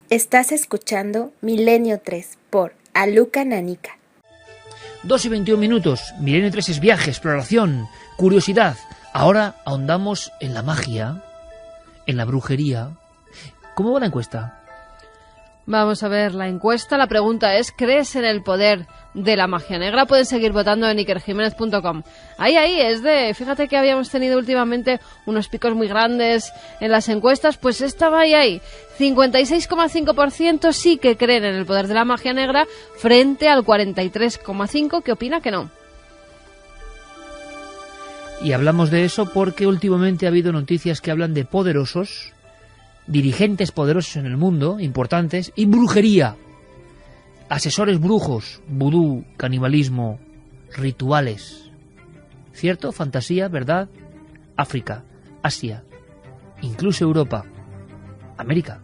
Estás escuchando Milenio 3 por Aluca Nanica. 2:21, Milenio 3 es viaje, exploración, curiosidad. Ahora ahondamos en la magia, en la brujería. ¿Cómo va la encuesta? Vamos a ver la encuesta. La pregunta es, ¿crees en el poder de la magia negra? Pueden seguir votando en ikerjimenez.com. Ahí, fíjate que habíamos tenido últimamente unos picos muy grandes en las encuestas, pues estaba ahí. 56,5% sí que creen en el poder de la magia negra frente al 43,5% que opina que no. Y hablamos de eso porque últimamente ha habido noticias que hablan de poderosos, dirigentes poderosos en el mundo, importantes, y brujería. Asesores brujos, vudú, canibalismo, rituales. ¿Cierto? Fantasía, ¿verdad? África, Asia, incluso Europa, América.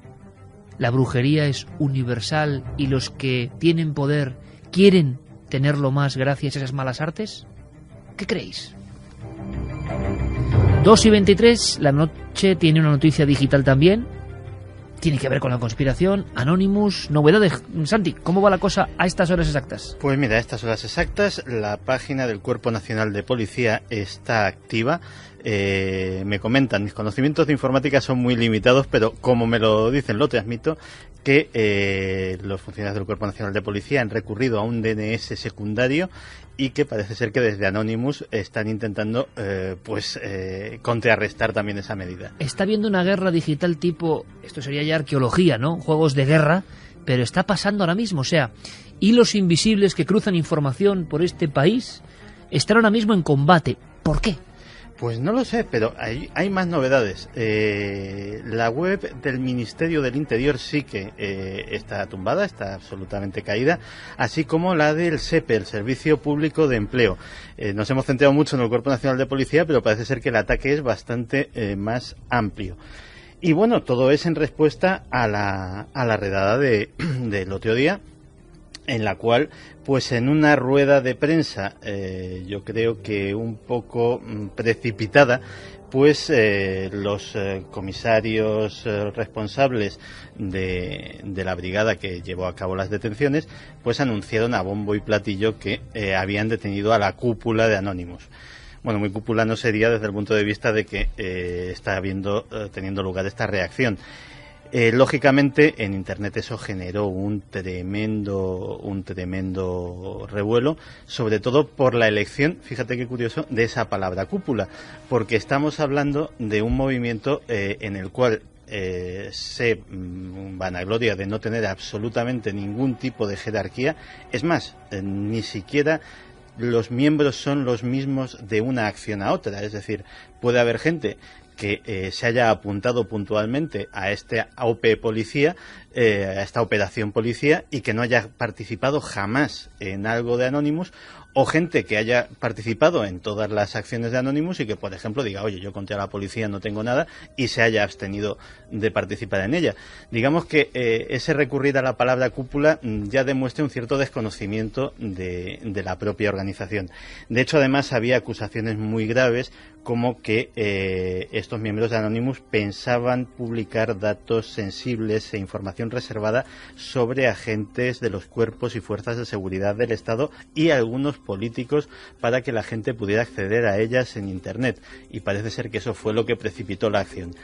La brujería es universal y los que tienen poder quieren tenerlo más gracias a esas malas artes. ¿Qué creéis? 2:23, la noche tiene una noticia digital también. Tiene que ver con la conspiración, Anonymous, novedades. Santi, ¿cómo va la cosa a estas horas exactas? Pues mira, a estas horas exactas la página del Cuerpo Nacional de Policía está activa. Me comentan, mis conocimientos de informática son muy limitados, pero como me lo dicen, lo transmito, que los funcionarios del Cuerpo Nacional de Policía han recurrido a un DNS secundario y que parece ser que desde Anonymous están intentando contrarrestar también esa medida. Está habiendo una guerra digital tipo, esto sería ya arqueología, ¿no? Juegos de guerra, pero está pasando ahora mismo, o sea, hilos invisibles que cruzan información por este país están ahora mismo en combate. ¿Por qué? Pues no lo sé, pero hay más novedades. La web del Ministerio del Interior sí que está tumbada, está absolutamente caída, así como la del SEPE, el Servicio Público de Empleo. Nos hemos centrado mucho en el Cuerpo Nacional de Policía, pero parece ser que el ataque es bastante más amplio. Y bueno, todo es en respuesta a la redada del otro día, en la cual, pues en una rueda de prensa, yo creo que un poco precipitada, pues los comisarios responsables de la brigada que llevó a cabo las detenciones, pues anunciaron a bombo y platillo que habían detenido a la cúpula de Anonymous. Bueno, muy cúpula no sería desde el punto de vista de que está teniendo lugar esta reacción. Lógicamente en Internet eso generó un tremendo revuelo, sobre todo por la elección, fíjate qué curioso, de esa palabra cúpula, porque estamos hablando de un movimiento en el cual se vanagloria de no tener absolutamente ningún tipo de jerarquía. Es más, ni siquiera los miembros son los mismos de una acción a otra, es decir, puede haber gente que se haya apuntado puntualmente a esta OP policía, a esta operación policía, y que no haya participado jamás en algo de Anonymous, o gente que haya participado en todas las acciones de Anonymous y que, por ejemplo, diga, oye, yo contra la policía no tengo nada, y se haya abstenido de participar en ella. Digamos que ese recurrir a la palabra cúpula ya demuestra un cierto desconocimiento de la propia organización. De hecho, además, había acusaciones muy graves, como que estos miembros de Anonymous pensaban publicar datos sensibles e información reservada sobre agentes de los cuerpos y fuerzas de seguridad del Estado y algunos políticos para que la gente pudiera acceder a ellas en Internet. Y parece ser que eso fue lo que precipitó la acción.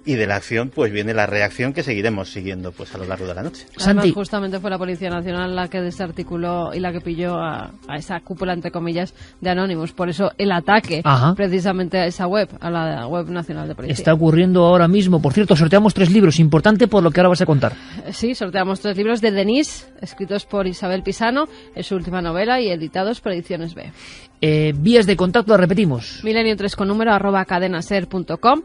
Y de la acción pues viene la reacción que seguiremos siguiendo pues a lo largo de la noche. Además, justamente fue la Policía Nacional la que desarticuló y la que pilló a esa cúpula, entre comillas, de Anonymous. Por eso el ataque precisamente a esa web, a la web nacional de policía. Está ocurriendo ahora mismo. Por cierto, sorteamos 3 libros, importante por lo que ahora vas a contar. Sí, sorteamos 3 libros de Denise, escritos por Isabel Pisano, es su última novela, y editados por Ediciones B. Vías de contacto, repetimos. Milenio3 con número @cadenaser.com.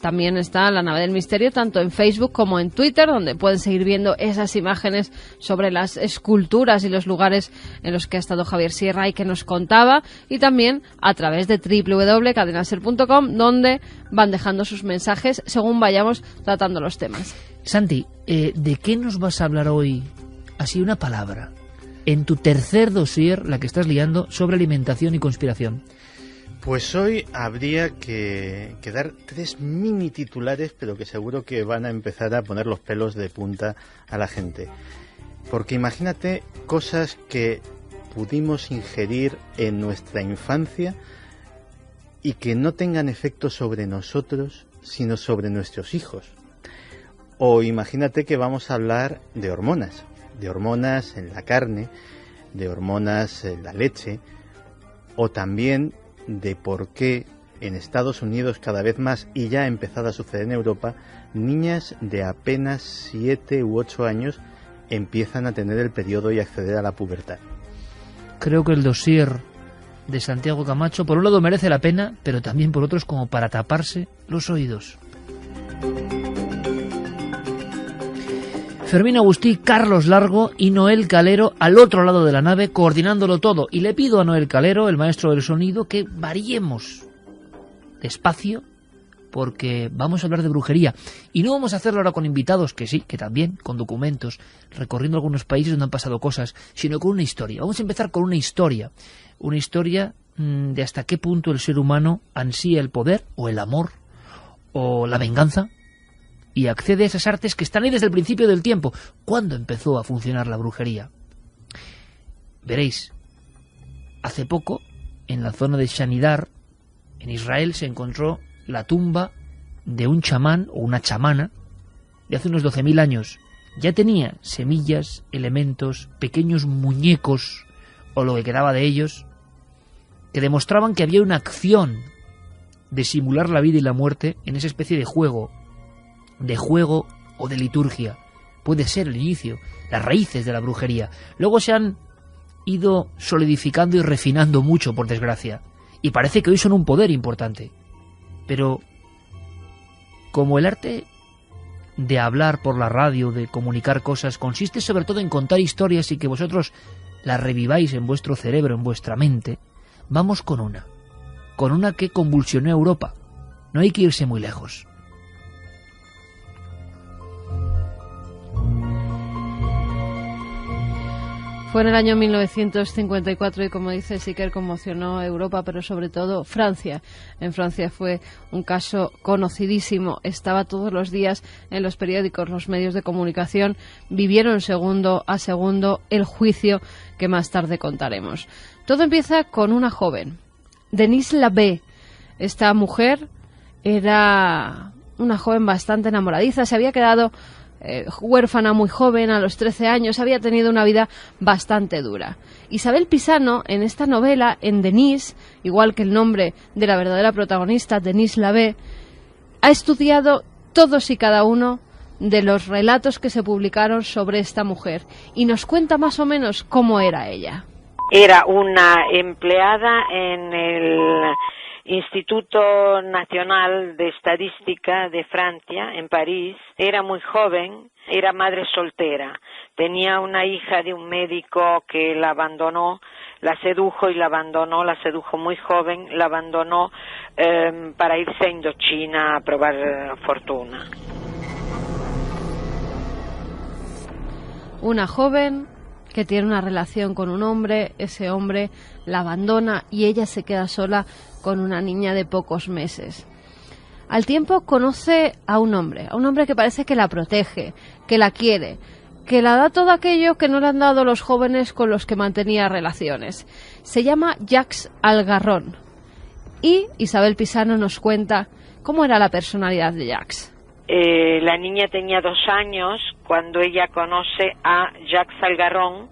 También está La Nave del Misterio, tanto en Facebook como en Twitter, donde pueden seguir viendo esas imágenes sobre las esculturas y los lugares en los que ha estado Javier Sierra y que nos contaba, y también a través de www.cadenaser.com, donde van dejando sus mensajes según vayamos tratando los temas. Santi, ¿de qué nos vas a hablar hoy? Así una palabra. En tu tercer dossier, la que estás liando, sobre alimentación y conspiración. Pues hoy habría que dar 3 mini titulares, pero que seguro que van a empezar a poner los pelos de punta a la gente. Porque imagínate cosas que pudimos ingerir en nuestra infancia y que no tengan efecto sobre nosotros, sino sobre nuestros hijos. O imagínate que vamos a hablar de hormonas en la carne, de hormonas en la leche, o también de por qué en Estados Unidos cada vez más, y ya ha empezado a suceder en Europa, niñas de apenas 7 u 8 años empiezan a tener el periodo y acceder a la pubertad. Creo que el dossier de Santiago Camacho, por un lado merece la pena, pero también por otros como para taparse los oídos. Fermín Agustí, Carlos Largo y Noel Calero al otro lado de la nave, coordinándolo todo. Y le pido a Noel Calero, el maestro del sonido, que variemos despacio, porque vamos a hablar de brujería. Y no vamos a hacerlo ahora con invitados, que sí, que también, con documentos, recorriendo algunos países donde han pasado cosas, sino con una historia. Vamos a empezar con una historia de hasta qué punto el ser humano ansía el poder, o el amor, o la venganza, y accede a esas artes que están ahí desde el principio del tiempo. ¿Cuándo empezó a funcionar la brujería? Veréis, hace poco, en la zona de Shanidar, en Israel, se encontró la tumba de un chamán o una chamana de hace unos 12.000 años. Ya tenía semillas, elementos, pequeños muñecos, o lo que quedaba de ellos, que demostraban que había una acción de simular la vida y la muerte en esa especie de juego o de liturgia. Puede ser el inicio, las raíces de la brujería. Luego se han ido solidificando y refinando mucho, por desgracia, y parece que hoy son un poder importante. Pero como el arte de hablar por la radio, de comunicar cosas, consiste sobre todo en contar historias y que vosotros las reviváis en vuestro cerebro, en vuestra mente, vamos con una que convulsionó a Europa. No hay que irse muy lejos. Fue en el año 1954 y, como dice Siker, conmocionó a Europa, pero sobre todo Francia. En Francia fue un caso conocidísimo. Estaba todos los días en los periódicos, los medios de comunicación. Vivieron segundo a segundo el juicio que más tarde contaremos. Todo empieza con una joven, Denise Labbé. Esta mujer era una joven bastante enamoradiza. Se había quedado huérfana muy joven, a los 13 años, había tenido una vida bastante dura. Isabel Pisano, en esta novela, en Denise, igual que el nombre de la verdadera protagonista, Denise Labbé, ha estudiado todos y cada uno de los relatos que se publicaron sobre esta mujer y nos cuenta más o menos cómo era ella. Era una empleada en el Instituto Nacional de Estadística de Francia, en París. Era muy joven, era madre soltera. Tenía una hija de un médico que la abandonó, la sedujo y la abandonó, la sedujo muy joven, la abandonó para irse a Indochina a probar fortuna. Una joven que tiene una relación con un hombre, ese hombre la abandona y ella se queda sola con una niña de pocos meses. Al tiempo conoce a un hombre que parece que la protege, que la quiere, que la da todo aquello que no le han dado los jóvenes con los que mantenía relaciones. Se llama Jacques Algarrón. Y Isabel Pisano nos cuenta cómo era la personalidad de Jacques. La niña tenía 2 años cuando ella conoce a Jacques Algarrón,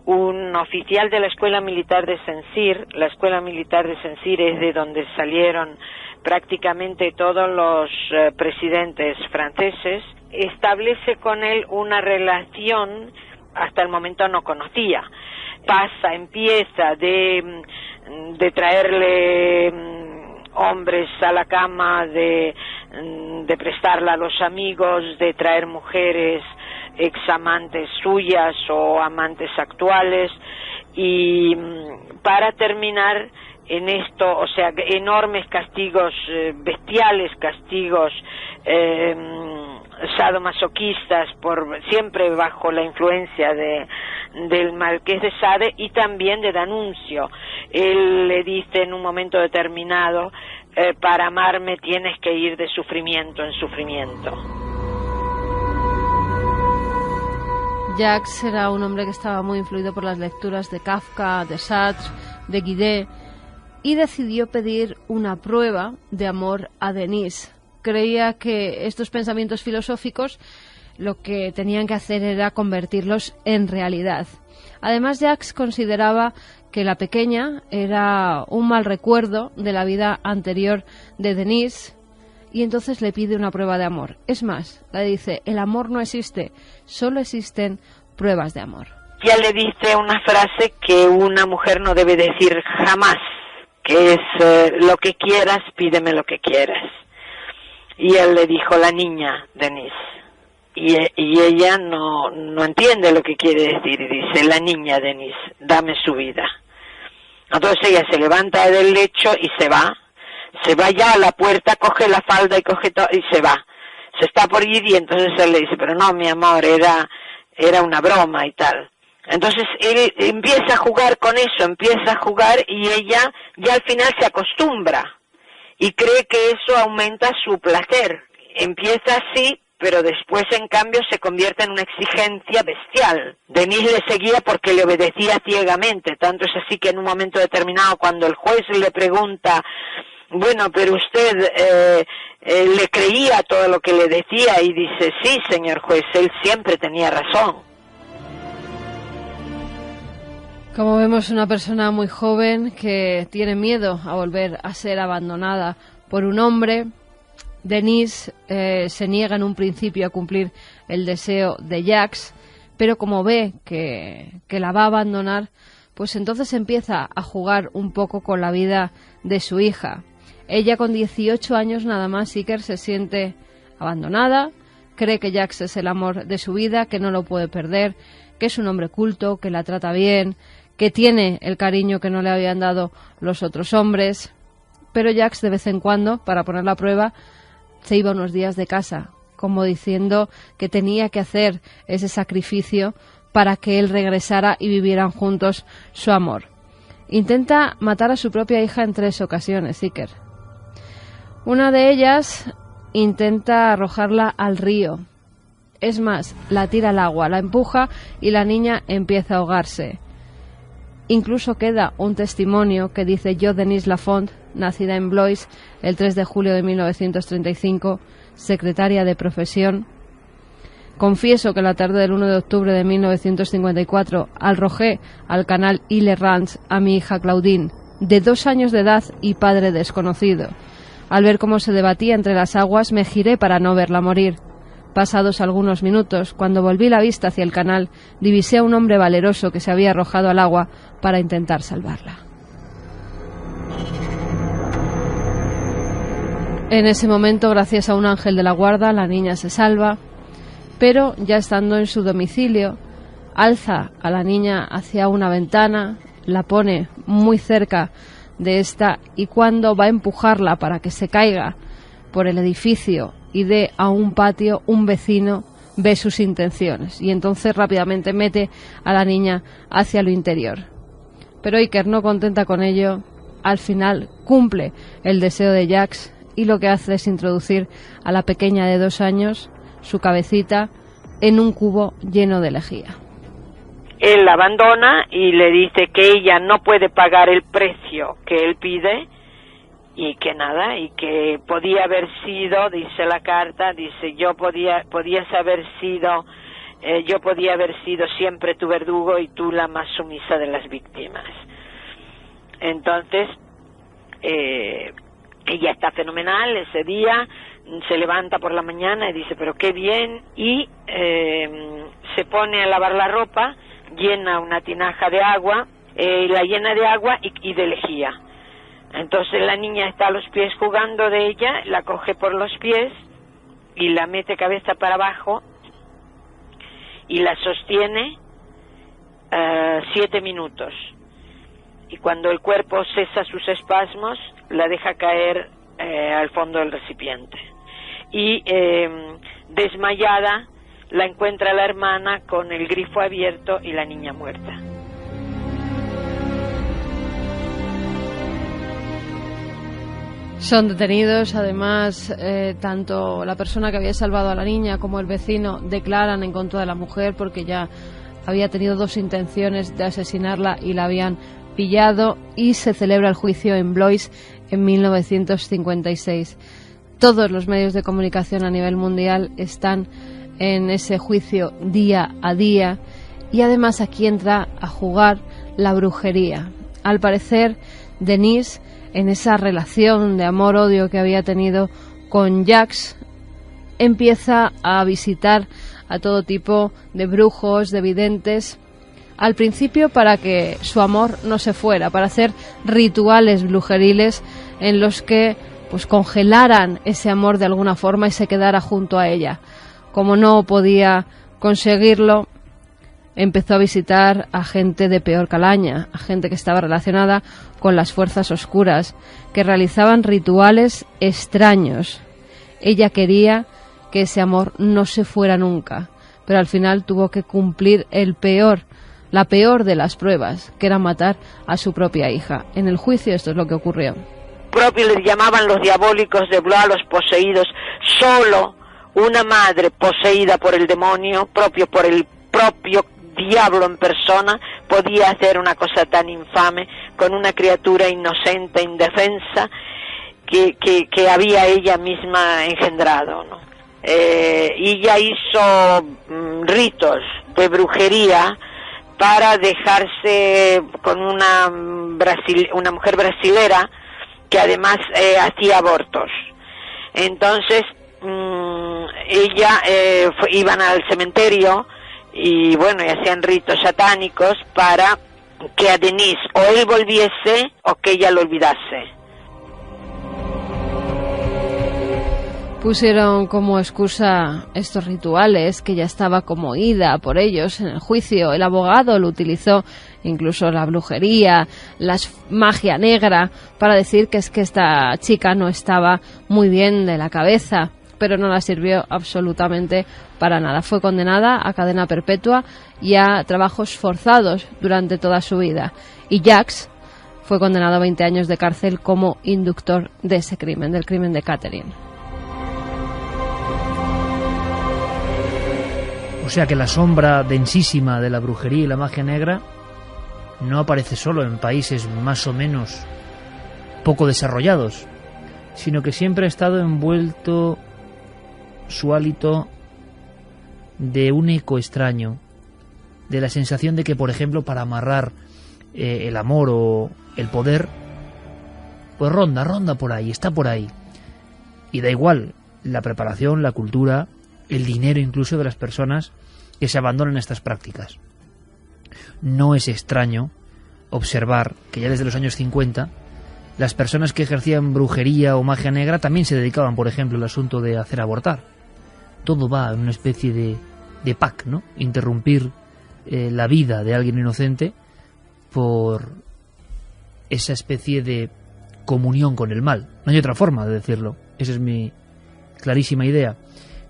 un oficial de la Escuela Militar de Saint-Cyr. La Escuela Militar de Saint-Cyr es de donde salieron prácticamente todos los presidentes franceses. Establece con él una relación hasta el momento no conocía. Empieza de traerle hombres a la cama, de prestarla a los amigos, de traer mujeres examantes suyas o amantes actuales, y para terminar en esto, o sea, enormes castigos, bestiales castigos sadomasoquistas, siempre bajo la influencia del Marqués de Sade y también de D'Annunzio. Él le dice en un momento determinado, para amarme tienes que ir de sufrimiento en sufrimiento. Jacques era un hombre que estaba muy influido por las lecturas de Kafka, de Sartre, de Guidé, y decidió pedir una prueba de amor a Denise. Creía que estos pensamientos filosóficos lo que tenían que hacer era convertirlos en realidad. Además, Jacques consideraba que la pequeña era un mal recuerdo de la vida anterior de Denise, y entonces le pide una prueba de amor. Es más, le dice, el amor no existe, solo existen pruebas de amor. Ya le dice una frase que una mujer no debe decir jamás, que es lo que quieras, pídeme lo que quieras. Y él le dijo, la niña, Denise. Y ella no entiende lo que quiere decir y dice, la niña, Denise, dame su vida. Entonces ella se levanta del lecho y se va ya a la puerta, coge la falda y coge todo y se va. Se está por ir y entonces él le dice, pero no, mi amor, era una broma y tal. Entonces él empieza a jugar con eso, empieza a jugar y ella ya al final se acostumbra y cree que eso aumenta su placer. Empieza así, pero después en cambio se convierte en una exigencia bestial. Denise le seguía porque le obedecía ciegamente, tanto es así que en un momento determinado cuando el juez le pregunta, bueno, pero usted le creía todo lo que le decía y dice, sí, señor juez, él siempre tenía razón. Como vemos, una persona muy joven que tiene miedo a volver a ser abandonada por un hombre. Denise se niega en un principio a cumplir el deseo de Jacques, pero como ve que la va a abandonar, pues entonces empieza a jugar un poco con la vida de su hija. Ella con 18 años nada más, Iker, se siente abandonada, cree que Jacques es el amor de su vida, que no lo puede perder, que es un hombre culto, que la trata bien, que tiene el cariño que no le habían dado los otros hombres. Pero Jacques de vez en cuando, para poner la prueba, se iba unos días de casa, como diciendo que tenía que hacer ese sacrificio para que él regresara y vivieran juntos su amor. Intenta matar a su propia hija en 3 ocasiones, Iker. Una de ellas intenta arrojarla al río. Es más, la tira al agua, la empuja y la niña empieza a ahogarse. Incluso queda un testimonio que dice: yo, Denise Lafont, nacida en Blois el 3 de julio de 1935, secretaria de profesión, confieso que la tarde del 1 de octubre de 1954 arrojé al canal Ille-Rance a mi hija Claudine, de 2 años de edad y padre desconocido. Al ver cómo se debatía entre las aguas, me giré para no verla morir. Pasados algunos minutos, cuando volví la vista hacia el canal, divisé a un hombre valeroso que se había arrojado al agua para intentar salvarla. En ese momento, gracias a un ángel de la guarda, la niña se salva, pero ya estando en su domicilio, alza a la niña hacia una ventana, la pone muy cerca de esta y cuando va a empujarla para que se caiga por el edificio y dé a un patio, un vecino ve sus intenciones y entonces rápidamente mete a la niña hacia lo interior. Pero Iker, no contenta con ello, al final cumple el deseo de Jacques y lo que hace es introducir a la pequeña de 2 años, su cabecita, en un cubo lleno de lejía. Él la abandona y le dice que ella no puede pagar el precio que él pide y que nada, y que podía haber sido, dice la carta, dice yo podía haber sido siempre tu verdugo y tú la más sumisa de las víctimas. Entonces ella está fenomenal ese día, se levanta por la mañana y dice pero qué bien, y se pone a lavar la ropa, llena una tinaja de agua, la llena de agua y de lejía. Entonces la niña está a los pies jugando de ella, la coge por los pies y la mete cabeza para abajo y la sostiene 7 minutos. Y cuando el cuerpo cesa sus espasmos, la deja caer al fondo del recipiente. Y desmayada la encuentra la hermana con el grifo abierto y la niña muerta. Son detenidos, además, tanto la persona que había salvado a la niña como el vecino declaran en contra de la mujer porque ya había tenido 2 intenciones de asesinarla y la habían pillado, y se celebra el juicio en Blois en 1956. Todos los medios de comunicación a nivel mundial están en ese juicio día a día, y además aquí entra a jugar la brujería. Al parecer, Denise, en esa relación de amor-odio que había tenido con Jacques, empieza a visitar a todo tipo de brujos, de videntes, al principio para que su amor no se fuera, para hacer rituales brujeriles en los que pues congelaran ese amor de alguna forma y se quedara junto a ella. Como no podía conseguirlo, empezó a visitar a gente de peor calaña, a gente que estaba relacionada con las fuerzas oscuras, que realizaban rituales extraños. Ella quería que ese amor no se fuera nunca, pero al final tuvo que cumplir la peor de las pruebas, que era matar a su propia hija. En el juicio esto es lo que ocurrió. Propio les llamaban los diabólicos de Blois, los poseídos. Solo una madre poseída por el demonio, por el propio diablo en persona, podía hacer una cosa tan infame con una criatura inocente, indefensa, que había ella misma engendrado, ¿no? Y ella hizo ritos de brujería para dejarse con una mujer brasilera que además hacía abortos. Entonces iban al cementerio y bueno, y hacían ritos satánicos para que a Denise o él volviese o que ella lo olvidase. Pusieron como excusa estos rituales, que ya estaba como ida por ellos en el juicio. El abogado lo utilizó, incluso la brujería, la magia negra, para decir que es que esta chica no estaba muy bien de la cabeza, pero no la sirvió absolutamente para nada. Fue condenada a cadena perpetua y a trabajos forzados durante toda su vida. Y Jacques fue condenado a 20 años de cárcel como inductor de ese crimen, del crimen de Catherine. O sea que la sombra densísima de la brujería y la magia negra no aparece solo en países más o menos poco desarrollados, sino que siempre ha estado envuelto su hálito de un eco extraño, de la sensación de que, por ejemplo, para amarrar el amor o el poder, pues ronda por ahí, está por ahí. Y da igual la preparación, la cultura, el dinero incluso de las personas que se abandonan a estas prácticas. No es extraño observar que ya desde los años 50 las personas que ejercían brujería o magia negra también se dedicaban, por ejemplo, al asunto de hacer abortar. Todo va en una especie de pack, ¿no? Interrumpir la vida de alguien inocente por esa especie de comunión con el mal. No hay otra forma de decirlo. Esa es mi clarísima idea.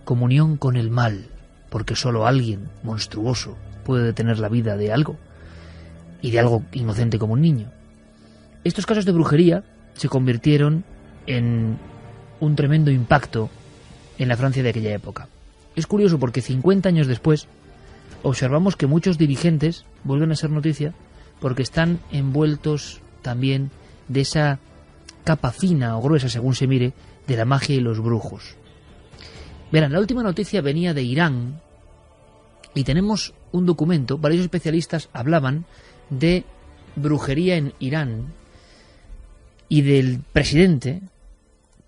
Comunión con el mal, porque solo alguien monstruoso puede detener la vida de algo, y de algo inocente como un niño. Estos casos de brujería se convirtieron en un tremendo impacto en la Francia de aquella época. Es curioso porque 50 años después observamos que muchos dirigentes vuelven a ser noticia porque están envueltos también de esa capa fina o gruesa, según se mire, de la magia y los brujos. Verán, la última noticia venía de Irán y tenemos un documento. Varios especialistas hablaban de brujería en Irán y del presidente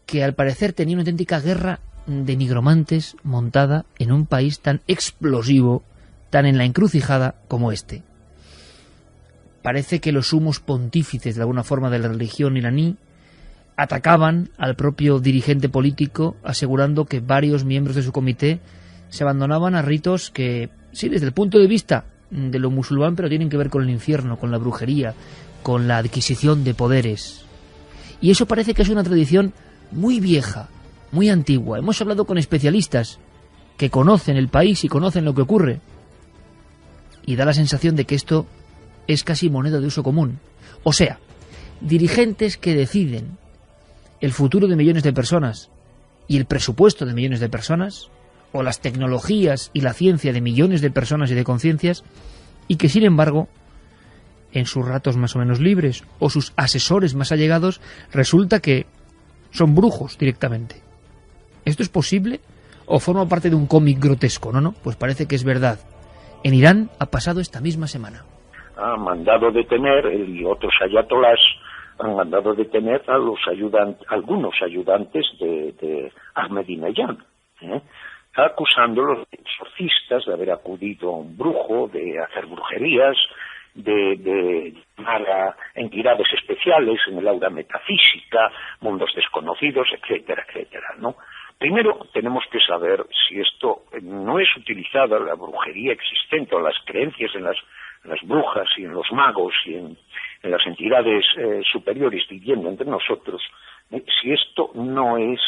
que al parecer tenía una auténtica guerra de nigromantes montada en un país tan explosivo, tan en la encrucijada como este. Parece que los sumos pontífices de alguna forma de la religión iraní atacaban al propio dirigente político, asegurando que varios miembros de su comité se abandonaban a ritos que, sí, desde el punto de vista de lo musulmán, pero tienen que ver con el infierno, con la brujería, con la adquisición de poderes. Y eso parece que es una tradición muy vieja, muy antigua. Hemos hablado con especialistas que conocen el país y conocen lo que ocurre. Y da la sensación de que esto es casi moneda de uso común. O sea, dirigentes que deciden el futuro de millones de personas y el presupuesto de millones de personas, o las tecnologías y la ciencia de millones de personas y de conciencias, y que sin embargo, en sus ratos más o menos libres, o sus asesores más allegados, resulta que son brujos directamente. ¿Esto es posible o forma parte de un cómic grotesco? No, pues parece que es verdad. En Irán ha pasado esta misma semana. Ha mandado detener, él y otros ayatolás han mandado detener a algunos ayudantes de Ahmadinejad, acusándolos de exorcistas, de haber acudido a un brujo, de hacer brujerías, de llamar a entidades especiales en el aura metafísica, mundos desconocidos, etcétera, etcétera, ¿no? Primero tenemos que saber si esto no es utilizada, la brujería existente o las creencias en las brujas y en los magos y en las entidades superiores viviendo entre nosotros, si esto no es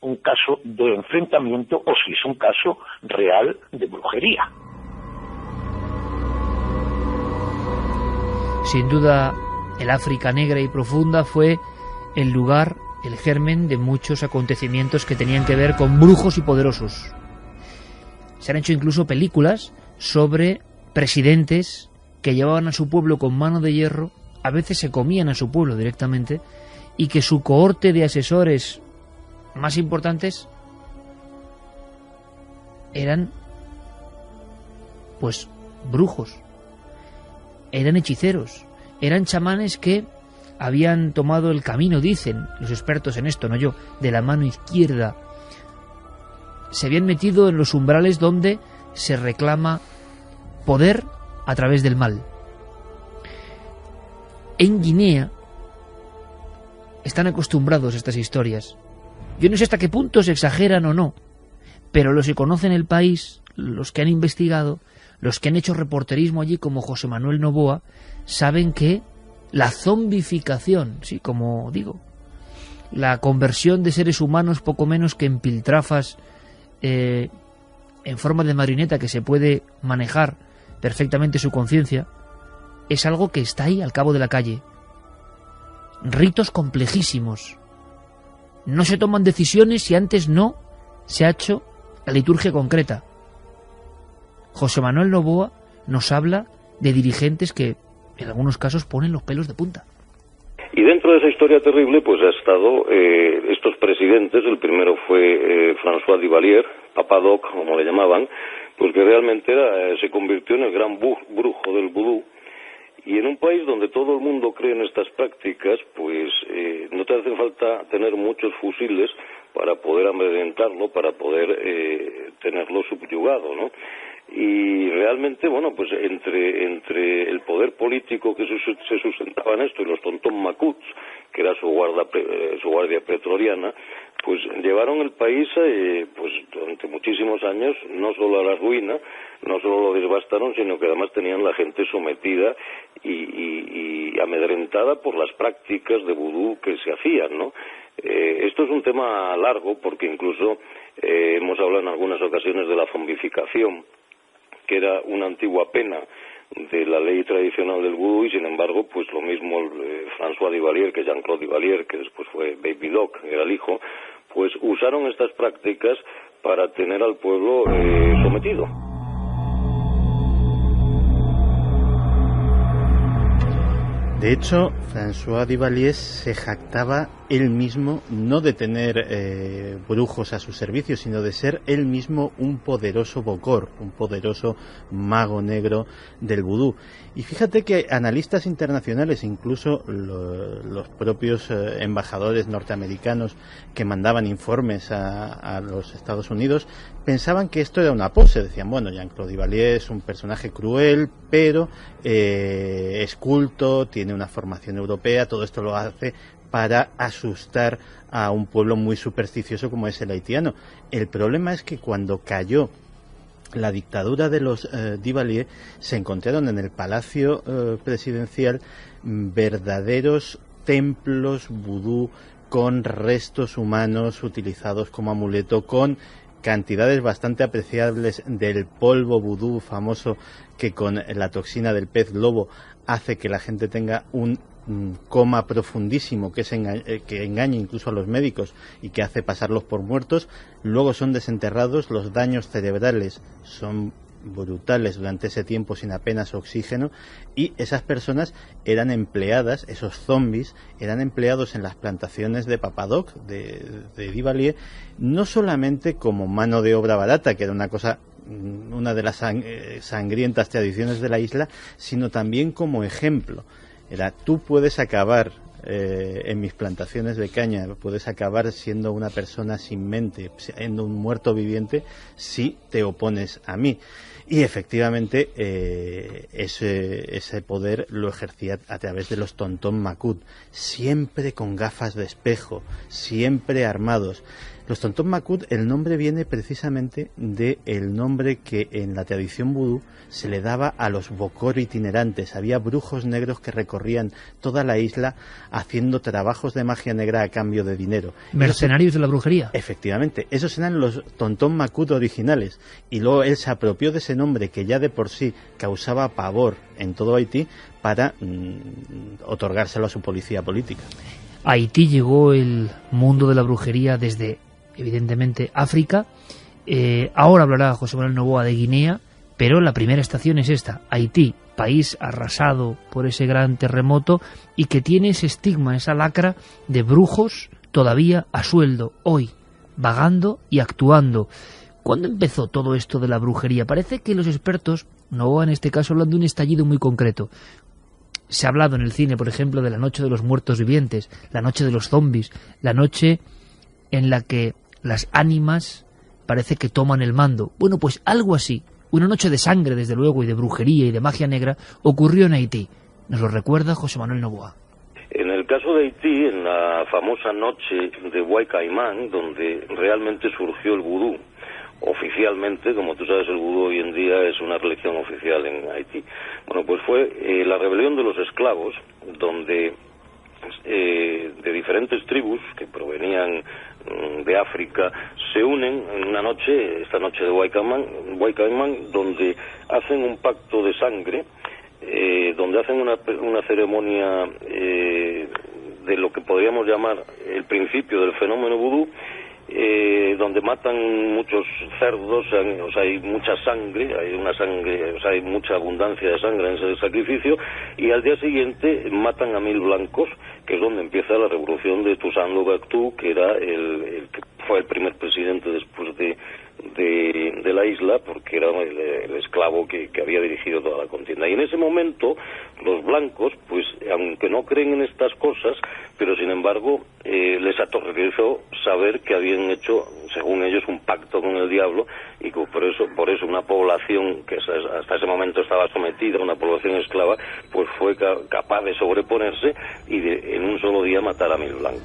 un caso de enfrentamiento o si es un caso real de brujería. Sin duda, el África negra y profunda fue el lugar, el germen de muchos acontecimientos que tenían que ver con brujos y poderosos. Se han hecho incluso películas sobre presidentes que llevaban a su pueblo con mano de hierro, a veces se comían a su pueblo directamente, y que su cohorte de asesores más importantes eran, pues, brujos, eran hechiceros, eran chamanes que habían tomado el camino, dicen los expertos en esto, no yo, de la mano izquierda. Se habían metido en los umbrales donde se reclama poder a través del mal. En Guinea están acostumbrados a estas historias. Yo no sé hasta qué punto se exageran o no, pero los que conocen el país, los que han investigado, los que han hecho reporterismo allí como José Manuel Novoa, saben que la zombificación, sí, como digo, la conversión de seres humanos poco menos que en piltrafas en forma de marioneta que se puede manejar perfectamente su conciencia, es algo que está ahí al cabo de la calle. Ritos complejísimos. No se toman decisiones si antes no se ha hecho la liturgia concreta. José Manuel Novoa nos habla de dirigentes que en algunos casos ponen los pelos de punta. Y dentro de esa historia terrible pues ha estado estos presidentes. El primero fue François Duvalier, Papa Doc, como le llamaban, pues que realmente se convirtió en el gran brujo del vudú. Y en un país donde todo el mundo cree en estas prácticas, pues no te hace falta tener muchos fusiles para poder amedrentarlo, para poder tenerlo subyugado, ¿no? Y realmente, bueno, pues entre el poder político que se sustentaba en esto y los tontón macuts, que era su guardia pretoriana, pues llevaron el país pues durante muchísimos años no solo a la ruina, no solo lo devastaron, sino que además tenían la gente sometida y amedrentada por las prácticas de vudú que se hacían, ¿no? Esto es un tema largo porque incluso hemos hablado en algunas ocasiones de la zombificación, que era una antigua pena de la ley tradicional del vudú, y sin embargo, pues lo mismo François Duvalier, que Jean-Claude Duvalier, que después fue Baby Doc, era el hijo, pues usaron estas prácticas para tener al pueblo sometido. De hecho, François Duvalier se jactaba él mismo no de tener brujos a su servicio, sino de ser él mismo un poderoso bokor, un poderoso mago negro del vudú. Y fíjate que analistas internacionales, incluso los propios embajadores norteamericanos que mandaban informes a los Estados Unidos, pensaban que esto era una pose. Decían, bueno, Jean-Claude Duvalier es un personaje cruel, pero es culto, tiene una formación europea, todo esto lo hace para asustar a un pueblo muy supersticioso como es el haitiano. El problema es que cuando cayó la dictadura de los Duvalier, se encontraron en el palacio presidencial verdaderos templos vudú con restos humanos utilizados como amuleto, con cantidades bastante apreciables del polvo vudú famoso que con la toxina del pez globo hace que la gente tenga un coma profundísimo que engaña incluso a los médicos y que hace pasarlos por muertos. Luego son desenterrados, los daños cerebrales son brutales durante ese tiempo sin apenas oxígeno, y esas personas eran empleadas, esos zombies eran empleados en las plantaciones de Papadoc, de Duvalier, no solamente como mano de obra barata, que era una de las sangrientas tradiciones de la isla, sino también como ejemplo. Tú puedes acabar en mis plantaciones de caña, puedes acabar siendo una persona sin mente, siendo un muerto viviente, si te opones a mí. Y efectivamente ese poder lo ejercía a través de los Tontón Macut, siempre con gafas de espejo, siempre armados. Los Tontón Macut, el nombre viene precisamente del nombre que en la tradición vudú se le daba a los bokor itinerantes. Había brujos negros que recorrían toda la isla haciendo trabajos de magia negra a cambio de dinero. ¿Mercenarios de la brujería? Efectivamente, esos eran los Tontón Macut originales, y luego él se apropió de ese nombre que ya de por sí causaba pavor en todo Haití para otorgárselo a su policía política. A Haití llegó el mundo de la brujería desde, evidentemente, África. Ahora hablará José Manuel Novoa de Guinea, pero la primera estación es esta, Haití, país arrasado por ese gran terremoto y que tiene ese estigma, esa lacra de brujos todavía a sueldo, hoy, vagando y actuando. ¿Cuándo empezó todo esto de la brujería? Parece que los expertos, Novoa en este caso, hablan de un estallido muy concreto. Se ha hablado en el cine, por ejemplo, de la noche de los muertos vivientes, la noche de los zombies, la noche en la que las ánimas parece que toman el mando. Bueno, pues algo así, una noche de sangre, desde luego, y de brujería y de magia negra, ocurrió en Haití. Nos lo recuerda José Manuel Novoa. En el caso de Haití, en la famosa noche de Huay Caimán, donde realmente surgió el vudú, oficialmente, como tú sabes, el vudú hoy en día es una religión oficial en Haití. Bueno, pues fue la rebelión de los esclavos, donde de diferentes tribus que provenían de África se unen en una noche, esta noche de Huay Caimán, donde hacen un pacto de sangre, donde hacen una ceremonia de lo que podríamos llamar el principio del fenómeno vudú, donde matan muchos cerdos, o sea, hay mucha sangre, o sea, hay mucha abundancia de sangre en ese sacrificio, y al día siguiente matan a 1000 blancos, que es donde empieza la revolución de Toussaint Louverture, que era el que fue el primer presidente después de la isla, porque era el esclavo que había dirigido toda la contienda. Y en ese momento los blancos, pues aunque no creen en estas cosas, pero sin embargo les aterrorizó saber que habían hecho, según ellos, un pacto con el diablo, y que por eso una población que hasta ese momento estaba sometida, una población esclava, pues fue capaz de sobreponerse y en un solo día matar a 1000 blancos.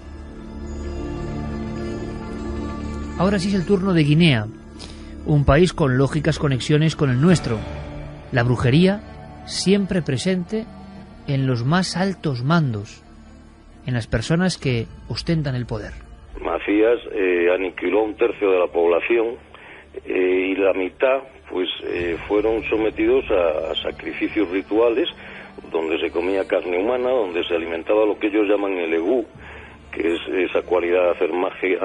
Ahora sí es el turno de Guinea, un país con lógicas conexiones con el nuestro. La brujería siempre presente en los más altos mandos, en las personas que ostentan el poder. Macías aniquiló a 1/3 de la población y la mitad pues fueron sometidos a sacrificios rituales donde se comía carne humana, donde se alimentaba lo que ellos llaman el egú, que es esa cualidad de hacer magia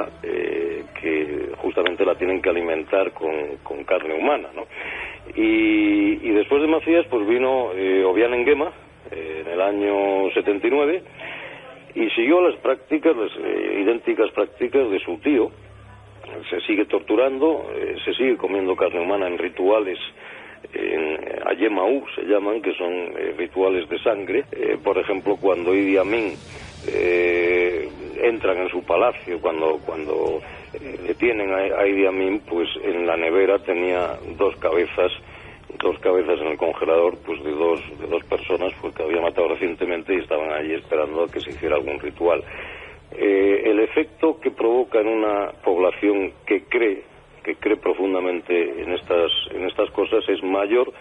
que justamente la tienen que alimentar con carne humana, ¿no? Y después de Macías pues vino Obiang Nguema en el año 79 y siguió las prácticas, las idénticas prácticas de su tío. Se sigue torturando, se sigue comiendo carne humana en rituales, en Ayemaú se llaman, que son rituales de sangre. Por ejemplo, cuando Idi Amin entran en su palacio, cuando detienen a Idi Amin, pues en la nevera tenía dos cabezas en el congelador, pues de dos personas, pues que había matado recientemente y estaban allí esperando a que se hiciera algún ritual. El efecto que provoca en una población que cree profundamente en estas cosas es mayor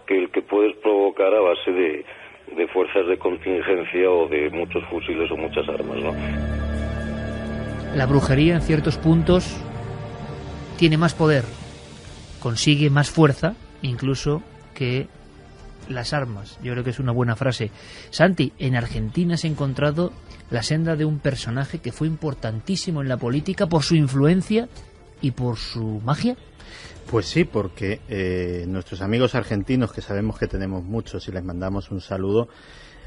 que el que puedes provocar a base de fuerzas de contingencia o de muchos fusiles o muchas armas, ¿no? La brujería en ciertos puntos tiene más poder, consigue más fuerza, incluso que las armas. Yo creo que es una buena frase. Santi, en Argentina se ha encontrado la senda de un personaje que fue importantísimo en la política por su influencia y por su magia. Pues sí, porque nuestros amigos argentinos, que sabemos que tenemos muchos y les mandamos un saludo,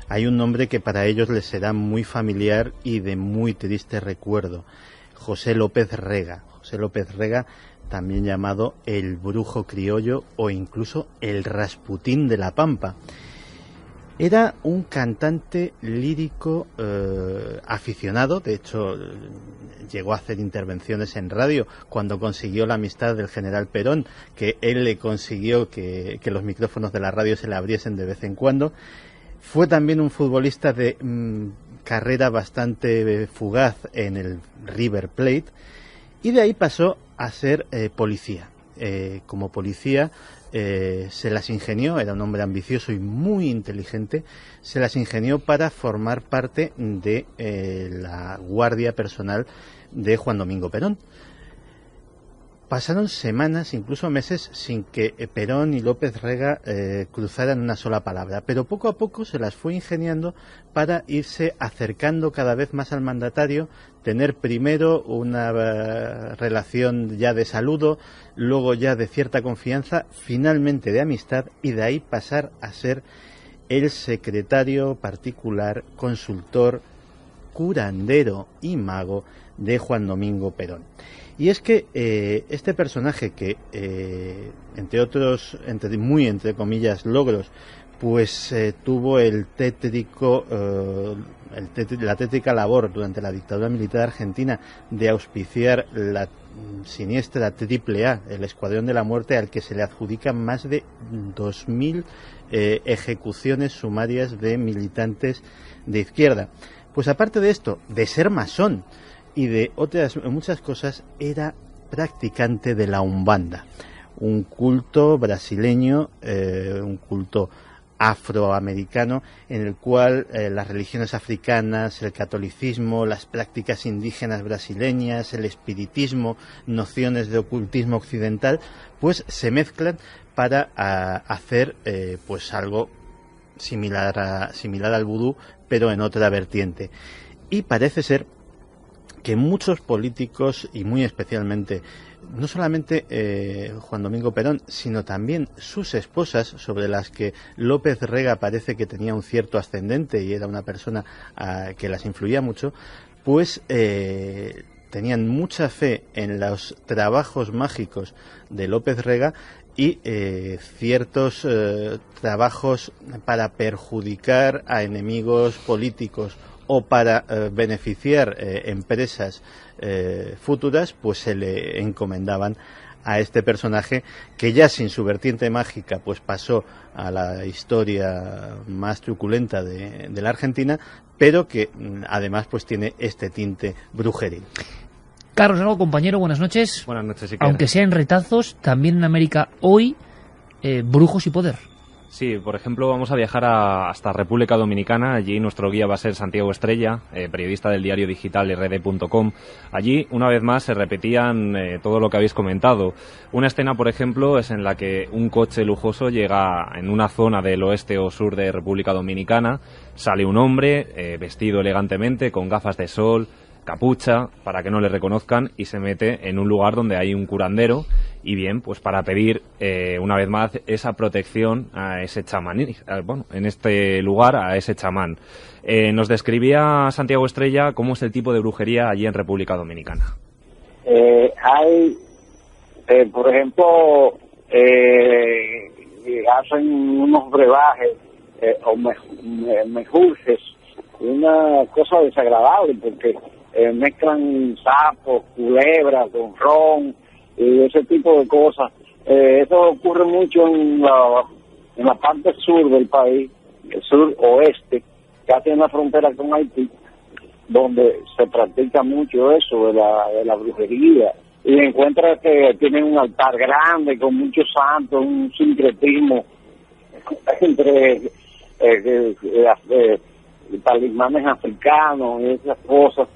hay un nombre que para ellos les será muy familiar y de muy triste recuerdo: José López Rega. José López Rega, también llamado el Brujo Criollo o incluso el Rasputín de la Pampa. Era un cantante lírico aficionado, de hecho llegó a hacer intervenciones en radio cuando consiguió la amistad del general Perón, que él le consiguió que los micrófonos de la radio se le abriesen de vez en cuando. Fue también un futbolista de carrera bastante fugaz en el River Plate, y de ahí pasó a ser policía. Como policía se las ingenió, era un hombre ambicioso y muy inteligente, se las ingenió para formar parte de la guardia personal de Juan Domingo Perón. Pasaron semanas, incluso meses, sin que Perón y López Rega cruzaran una sola palabra, pero poco a poco se las fue ingeniando para irse acercando cada vez más al mandatario, tener primero una relación ya de saludo, luego ya de cierta confianza, finalmente de amistad, y de ahí pasar a ser el secretario particular, consultor, curandero y mago de Juan Domingo Perón. Y es que este personaje que, entre otros, entre comillas, logros, pues tuvo la tétrica labor durante la dictadura militar argentina de auspiciar la siniestra AAA, el Escuadrón de la Muerte, al que se le adjudican más de 2.000 ejecuciones sumarias de militantes de izquierda. Pues aparte de esto, de ser masón y de otras muchas cosas, era practicante de la Umbanda, un culto brasileño, un culto afroamericano, en el cual las religiones africanas, el catolicismo, las prácticas indígenas brasileñas, el espiritismo, nociones de ocultismo occidental, pues se mezclan para hacer pues algo similar al vudú, pero en otra vertiente. Y parece ser que muchos políticos, y muy especialmente, no solamente Juan Domingo Perón, sino también sus esposas, sobre las que López Rega parece que tenía un cierto ascendente y era una persona que las influía mucho, pues tenían mucha fe en los trabajos mágicos de López Rega y ciertos trabajos para perjudicar a enemigos políticos o para beneficiar empresas futuras, pues se le encomendaban a este personaje, que ya sin su vertiente mágica pues pasó a la historia más truculenta de la Argentina, pero que además pues tiene este tinte brujeril. Carlos Lago, compañero, buenas noches. Buenas noches, Aunque sea en retazos, también en América hoy, brujos y poder. Sí, por ejemplo, vamos a viajar hasta República Dominicana. Allí nuestro guía va a ser Santiago Estrella, periodista del diario digital rd.com. Allí, una vez más, se repetían todo lo que habéis comentado. Una escena, por ejemplo, es en la que un coche lujoso llega en una zona del oeste o sur de República Dominicana. Sale un hombre vestido elegantemente, con gafas de sol, capucha, para que no le reconozcan, y se mete en un lugar donde hay un curandero, y bien, pues para pedir una vez más esa protección a ese chamán, bueno, en este lugar a ese chamán. Nos describía Santiago Estrella cómo es el tipo de brujería allí en República Dominicana. Hay, por ejemplo, hacen unos brebajes o mejurjes, una cosa desagradable, porque mezclan sapos, culebras con ron y ese tipo de cosas. Eso ocurre mucho en la parte sur del país, el sur oeste, casi en la frontera con Haití, donde se practica mucho eso de la brujería, y encuentra que tienen un altar grande con muchos santos, un sincretismo entre talismanes africanos y esas cosas.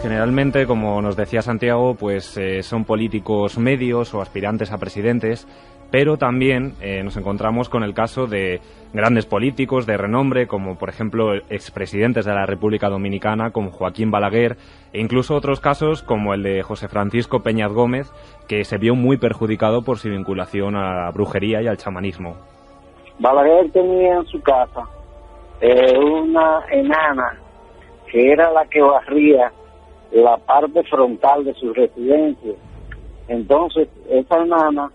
Generalmente, como nos decía Santiago, pues son políticos medios o aspirantes a presidentes, pero también nos encontramos con el caso de grandes políticos de renombre, como por ejemplo expresidentes de la República Dominicana, como Joaquín Balaguer, e incluso otros casos como el de José Francisco Peñaz Gómez, que se vio muy perjudicado por su vinculación a la brujería y al chamanismo. Balaguer tenía en su casa una enana que era la que barría la parte frontal de su residencia. Entonces, esa enana,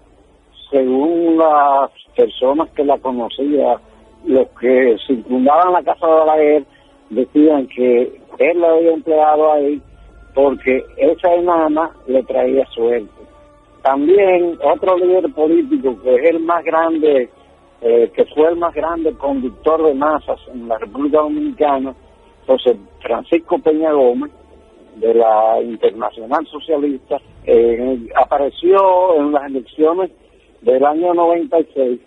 según las personas que la conocían, los que circundaban la casa de Balaguer, decían que él la había empleado ahí porque esa enana le traía suerte. También otro líder político que es el más grande, que fue el más grande conductor de masas en la República Dominicana, José Francisco Peña Gómez, de la Internacional Socialista, apareció en las elecciones del año 96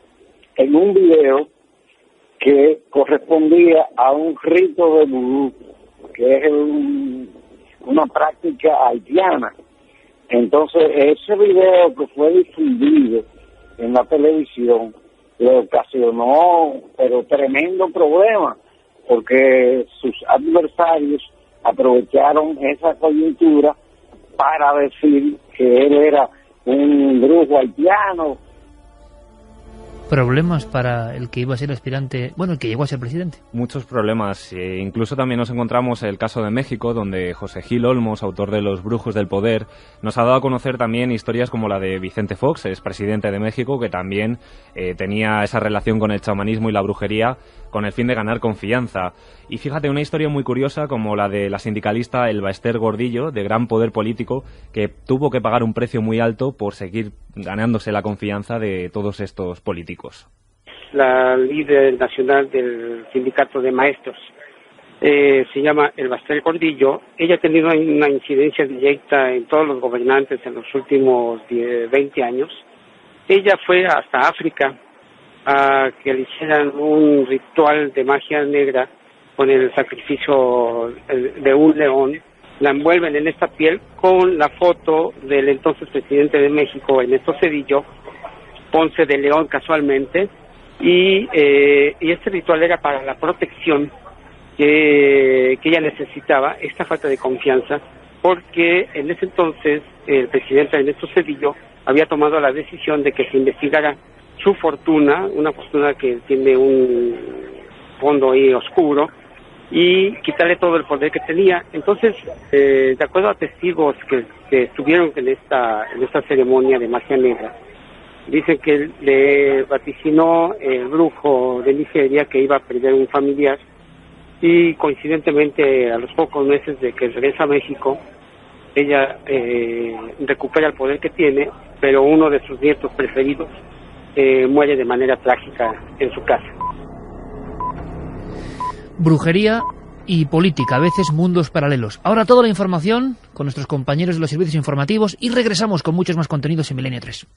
en un video que correspondía a un rito de vudú, que es una práctica haitiana. Entonces, ese video que fue difundido en la televisión le ocasionó, pero tremendo problema, porque sus adversarios aprovecharon esa coyuntura para decir que él era un brujo haitiano. Problemas para el que iba a ser aspirante, bueno, el que llegó a ser presidente. Muchos problemas. Incluso también nos encontramos el caso de México, donde José Gil Olmos, autor de Los Brujos del Poder, nos ha dado a conocer también historias como la de Vicente Fox, expresidente de México, que también tenía esa relación con el chamanismo y la brujería con el fin de ganar confianza. Y fíjate, una historia muy curiosa como la de la sindicalista Elba Ester Gordillo, de gran poder político, que tuvo que pagar un precio muy alto por seguir ganándose la confianza de todos estos políticos. La líder nacional del sindicato de maestros se llama Elba Ester Gordillo. Ella ha tenido una incidencia directa en todos los gobernantes en los últimos 20 años. Ella fue hasta África a que le hicieran un ritual de magia negra con el sacrificio de un león. La envuelven en esta piel con la foto del entonces presidente de México, Ernesto Zedillo, Ponce de León casualmente, y este ritual era para la protección que ella necesitaba, esta falta de confianza, porque en ese entonces el presidente Ernesto Zedillo había tomado la decisión de que se investigara su fortuna, una fortuna que tiene un fondo ahí oscuro, y quitarle todo el poder que tenía. Entonces, de acuerdo a testigos que estuvieron en esta ceremonia de magia negra, dicen que le vaticinó el brujo de Nigeria que iba a perder un familiar, y coincidentemente a los pocos meses de que regresa a México, ella recupera el poder que tiene, pero uno de sus nietos preferidos muere de manera trágica en su casa. Brujería y política, a veces mundos paralelos. Ahora toda la información con nuestros compañeros de los servicios informativos y regresamos con muchos más contenidos en Milenio 3.